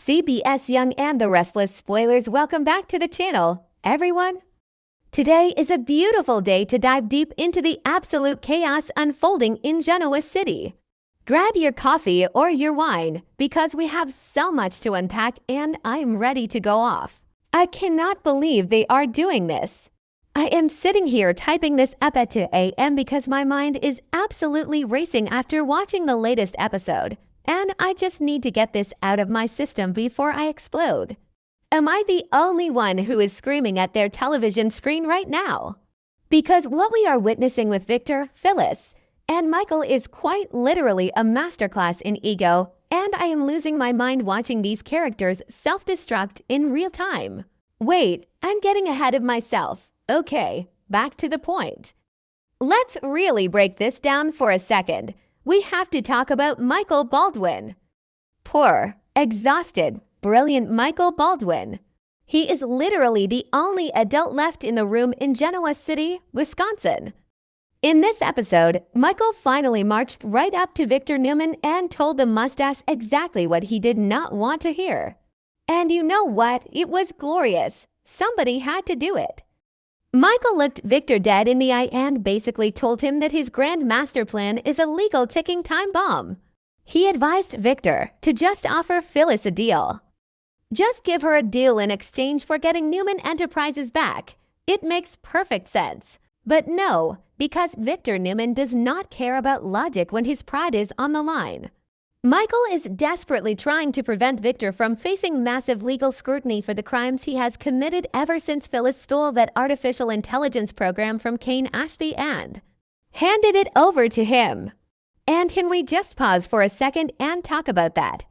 CBS Young and the Restless spoilers, welcome back to the channel, everyone. Today is a beautiful day to dive deep into the absolute chaos unfolding in Genoa City. Grab your coffee or your wine because we have so much to unpack and I'm ready to go off. I cannot believe they are doing this. I am sitting here typing this up at 2 a.m. because my mind is absolutely racing after watching the latest episode. And I just need to get this out of my system before I explode. Am I the only one who is screaming at their television screen right now? Because what we are witnessing with Victor, Phyllis, and Michael is quite literally a masterclass in ego, and I am losing my mind watching these characters self-destruct in real time. Wait, I'm getting ahead of myself. Okay, back to the point. Let's really break this down for a second. We have to talk about Michael Baldwin. Poor, exhausted, brilliant Michael Baldwin. He is literally the only adult left in the room in Genoa City, Wisconsin. In this episode, Michael finally marched right up to Victor Newman and told the mustache exactly what he did not want to hear. And you know what? It was glorious. Somebody had to do it. Michael looked Victor dead in the eye and basically told him that his grand master plan is a legal ticking time bomb. He advised Victor to just offer Phyllis a deal. Just give her a deal in exchange for getting Newman Enterprises back. It makes perfect sense. But no, because Victor Newman does not care about logic when his pride is on the line. Michael is desperately trying to prevent Victor from facing massive legal scrutiny for the crimes he has committed ever since Phyllis stole that artificial intelligence program from Kane Ashby and handed it over to him. And can we just pause for a second and talk about that?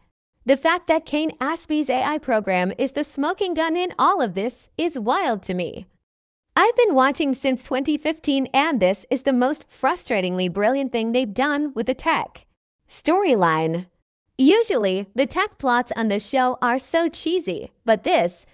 The fact that Kane Ashby's AI program is the smoking gun in all of this is wild to me. I've been watching since 2015 and this is the most frustratingly brilliant thing they've done with the tech storyline. Usually, the tech plots on this show are so cheesy, but this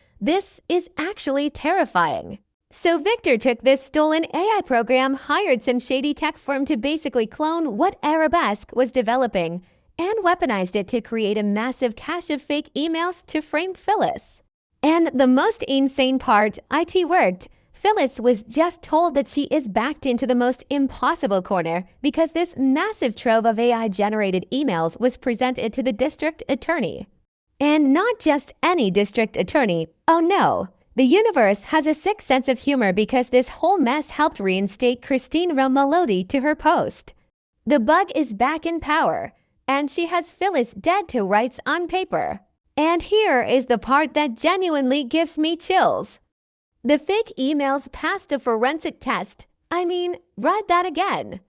is actually terrifying. So Victor took this stolen AI program, hired some shady tech firm to basically clone what Arabesque was developing, and weaponized it to create a massive cache of fake emails to frame Phyllis. And the most insane part, IT worked. Phyllis was just told that she is backed into the most impossible corner because this massive trove of AI-generated emails was presented to the district attorney. And not just any district attorney. Oh no, the universe has a sick sense of humor because this whole mess helped reinstate Christine Romolodi to her post. The bug is back in power, and she has Phyllis dead to rights on paper. And here is the part that genuinely gives me chills. The fake emails passed the forensic test. Read that again.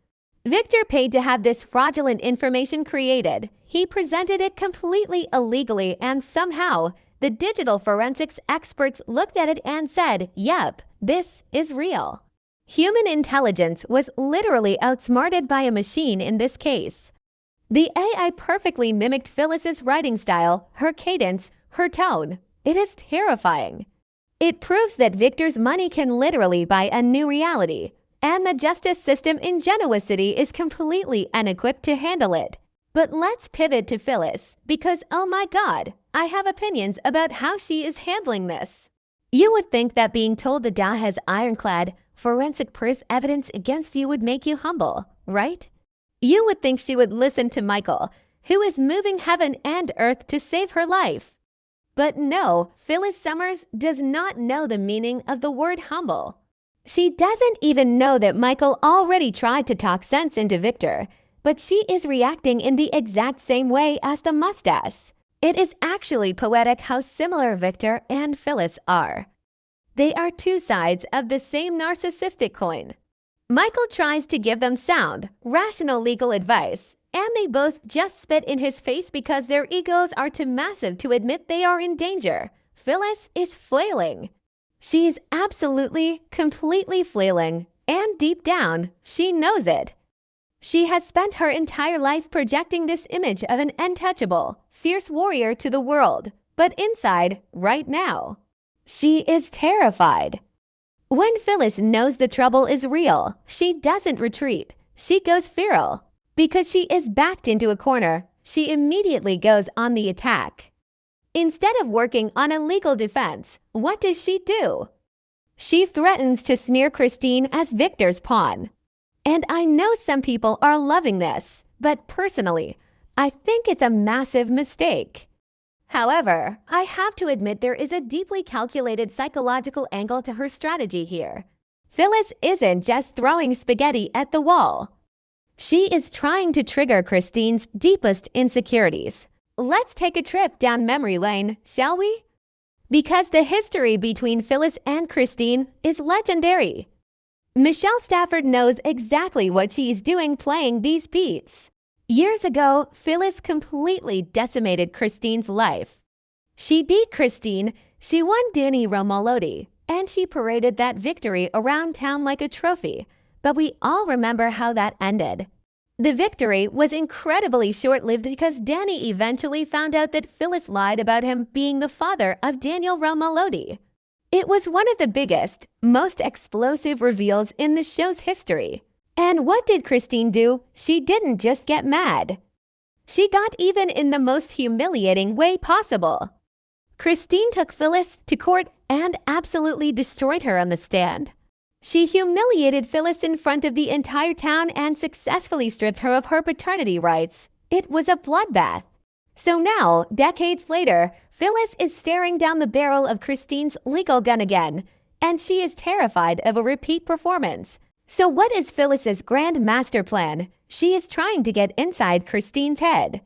Victor paid to have this fraudulent information created. He presented it completely illegally and somehow the digital forensics experts looked at it and said, yep, this is real. Human intelligence was literally outsmarted by a machine in this case. The AI perfectly mimicked Phyllis's writing style, her cadence, her tone. It is terrifying. It proves that Victor's money can literally buy a new reality, and the justice system in Genoa City is completely unequipped to handle it. But let's pivot to Phyllis, because oh my god, I have opinions about how she is handling this. You would think that being told the DA has ironclad, forensic proof evidence against you would make you humble, right? You would think she would listen to Michael, who is moving heaven and earth to save her life. But no, Phyllis Summers does not know the meaning of the word humble. She doesn't even know that Michael already tried to talk sense into Victor, but she is reacting in the exact same way as the mustache. It is actually poetic how similar Victor and Phyllis are. They are two sides of the same narcissistic coin. Michael tries to give them sound, rational legal advice, and they both just spit in his face because their egos are too massive to admit they are in danger. Phyllis is flailing. She is absolutely, completely flailing, and deep down, she knows it. She has spent her entire life projecting this image of an untouchable, fierce warrior to the world, but inside, right now, she is terrified. When Phyllis knows the trouble is real, she doesn't retreat. She goes feral. Because she is backed into a corner, she immediately goes on the attack. Instead of working on a legal defense, what does she do? She threatens to smear Christine as Victor's pawn. And I know some people are loving this, but personally, I think it's a massive mistake. However, I have to admit there is a deeply calculated psychological angle to her strategy here. Phyllis isn't just throwing spaghetti at the wall. She is trying to trigger Christine's deepest insecurities. Let's take a trip down memory lane, shall we? Because the history between Phyllis and Christine is legendary. Michelle Stafford knows exactly what she's doing playing these beats. Years ago, Phyllis completely decimated Christine's life. She beat Christine, she won Danny Romalotti, and she paraded that victory around town like a trophy. But we all remember how that ended. The victory was incredibly short-lived because Danny eventually found out that Phyllis lied about him being the father of Daniel Romalotti. It was one of the biggest, most explosive reveals in the show's history. And what did Christine do? She didn't just get mad. She got even in the most humiliating way possible. Christine took Phyllis to court and absolutely destroyed her on the stand. She humiliated Phyllis in front of the entire town and successfully stripped her of her paternity rights. It was a bloodbath. So now, decades later, Phyllis is staring down the barrel of Christine's legal gun again, and she is terrified of a repeat performance. So what is Phyllis's grand master plan? She is trying to get inside Christine's head.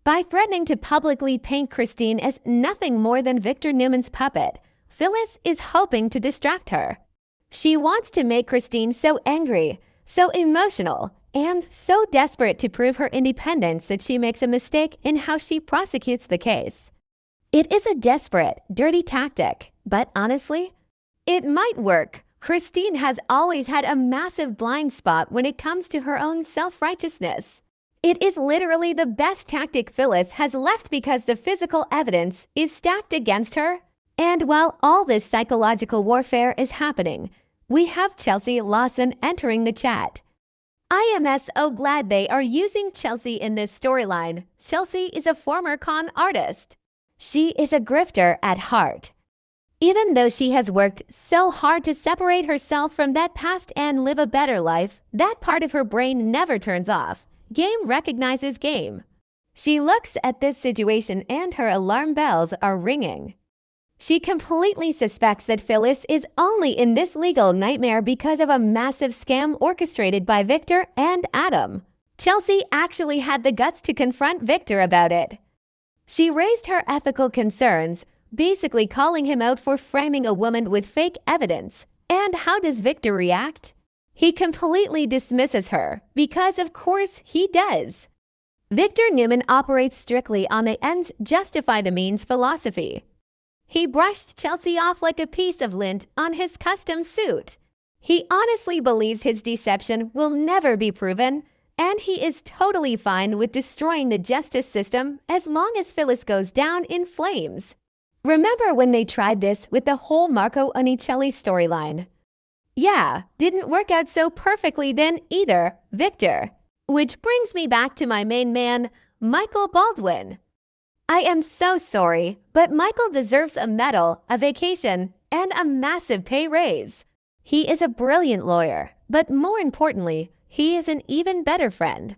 By threatening to publicly paint Christine as nothing more than Victor Newman's puppet, Phyllis is hoping to distract her. She wants to make Christine so angry, so emotional, and so desperate to prove her independence that she makes a mistake in how she prosecutes the case. It is a desperate, dirty tactic, but honestly, it might work. Christine has always had a massive blind spot when it comes to her own self-righteousness. It is literally the best tactic Phyllis has left because the physical evidence is stacked against her. And while all this psychological warfare is happening, we have Chelsea Lawson entering the chat. I am so glad they are using Chelsea in this storyline. Chelsea is a former con artist. She is a grifter at heart. Even though she has worked so hard to separate herself from that past and live a better life, that part of her brain never turns off. Game recognizes game. She looks at this situation and her alarm bells are ringing. She completely suspects that Phyllis is only in this legal nightmare because of a massive scam orchestrated by Victor and Adam. Chelsea actually had the guts to confront Victor about it. She raised her ethical concerns, basically calling him out for framing a woman with fake evidence. And how does Victor react? He completely dismisses her, because of course he does. Victor Newman operates strictly on the ends justify the means philosophy. He brushed Chelsea off like a piece of lint on his custom suit. He honestly believes his deception will never be proven, and he is totally fine with destroying the justice system as long as Phyllis goes down in flames. Remember when they tried this with the whole Marco Onicelli storyline? Yeah, didn't work out so perfectly then either, Victor. Which brings me back to my main man, Michael Baldwin. I am so sorry, but Michael deserves a medal, a vacation, and a massive pay raise. He is a brilliant lawyer, but more importantly, he is an even better friend.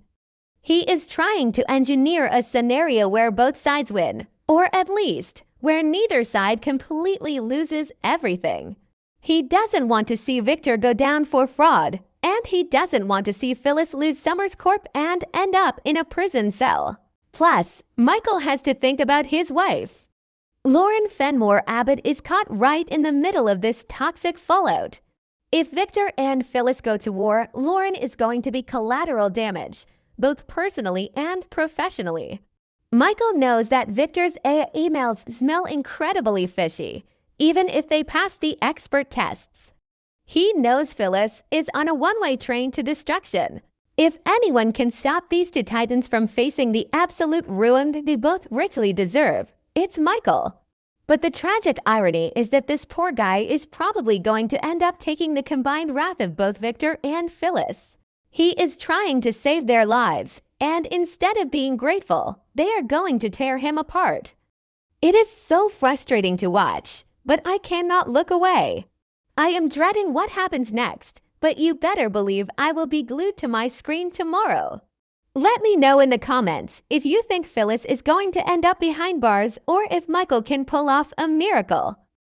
He is trying to engineer a scenario where both sides win, or at least, where neither side completely loses everything. He doesn't want to see Victor go down for fraud, and he doesn't want to see Phyllis lose Summers Corp and end up in a prison cell. Plus, Michael has to think about his wife. Lauren Fenmore Abbott is caught right in the middle of this toxic fallout. If Victor and Phyllis go to war, Lauren is going to be collateral damage, both personally and professionally. Michael knows that Victor's emails smell incredibly fishy, even if they pass the expert tests. He knows Phyllis is on a one-way train to destruction. If anyone can stop these two titans from facing the absolute ruin they both richly deserve, it's Michael. But the tragic irony is that this poor guy is probably going to end up taking the combined wrath of both Victor and Phyllis. He is trying to save their lives, and instead of being grateful, they are going to tear him apart. It is so frustrating to watch, but I cannot look away. I am dreading what happens next, but you better believe I will be glued to my screen tomorrow. Let me know in the comments if you think Phyllis is going to end up behind bars or if Michael can pull off a miracle.